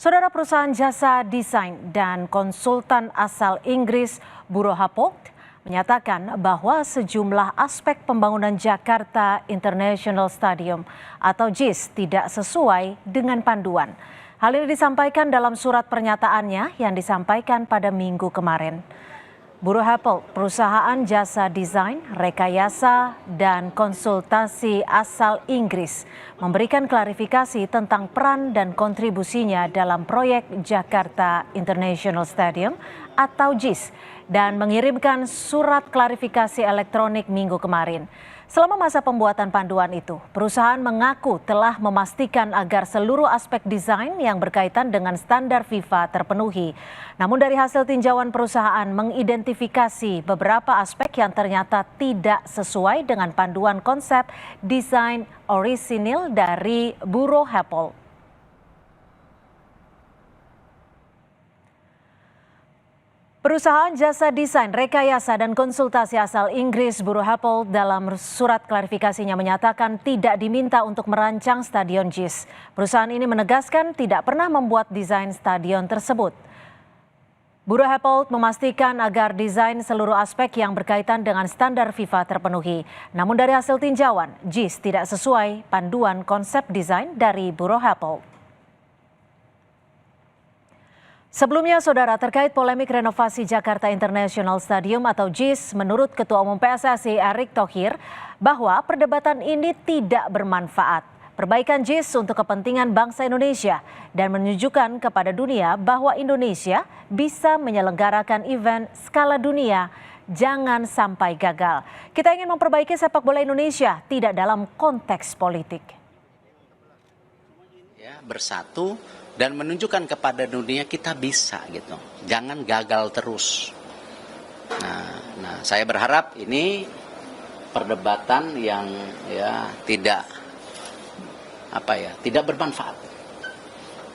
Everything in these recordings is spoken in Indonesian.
Saudara, perusahaan jasa desain dan konsultan asal Inggris Buro Happold menyatakan bahwa sejumlah aspek pembangunan Jakarta International Stadium atau JIS tidak sesuai dengan panduan. Hal ini disampaikan dalam surat pernyataannya yang disampaikan pada Minggu kemarin. Buro Happold, perusahaan jasa desain, rekayasa, dan konsultasi asal Inggris, memberikan klarifikasi tentang peran dan kontribusinya dalam proyek Jakarta International Stadium atau JIS dan mengirimkan surat klarifikasi elektronik Minggu kemarin. Selama masa pembuatan panduan itu, perusahaan mengaku telah memastikan agar seluruh aspek desain yang berkaitan dengan standar FIFA terpenuhi. Namun dari hasil tinjauan perusahaan mengidentifikasi beberapa aspek yang ternyata tidak sesuai dengan panduan konsep desain orisinil dari Buro Happold. Perusahaan jasa desain, rekayasa, dan konsultasi asal Inggris Buro Happold dalam surat klarifikasinya menyatakan tidak diminta untuk merancang stadion JIS. Perusahaan ini menegaskan tidak pernah membuat desain stadion tersebut. Buro Happold memastikan agar desain seluruh aspek yang berkaitan dengan standar FIFA terpenuhi. Namun dari hasil tinjauan, JIS tidak sesuai panduan konsep desain dari Buro Happold. Sebelumnya, saudara, terkait polemik renovasi Jakarta International Stadium atau JIS, menurut Ketua Umum PSSI Erick Thohir bahwa perdebatan ini tidak bermanfaat. Perbaikan JIS untuk kepentingan bangsa Indonesia dan menunjukkan kepada dunia bahwa Indonesia bisa menyelenggarakan event skala dunia. Jangan sampai gagal. Kita ingin memperbaiki sepak bola Indonesia, tidak dalam konteks politik. Ya, bersatu dan menunjukkan kepada dunia kita bisa gitu. Jangan gagal terus. Nah, saya berharap ini perdebatan yang tidak bermanfaat.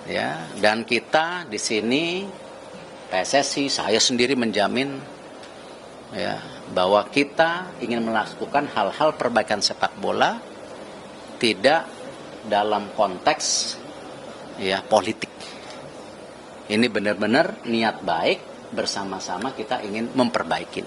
Ya, dan kita di sini PSSI, saya sendiri menjamin bahwa kita ingin melakukan hal-hal perbaikan sepak bola tidak dalam konteks politik. Ini benar-benar niat baik, bersama-sama kita ingin memperbaiki.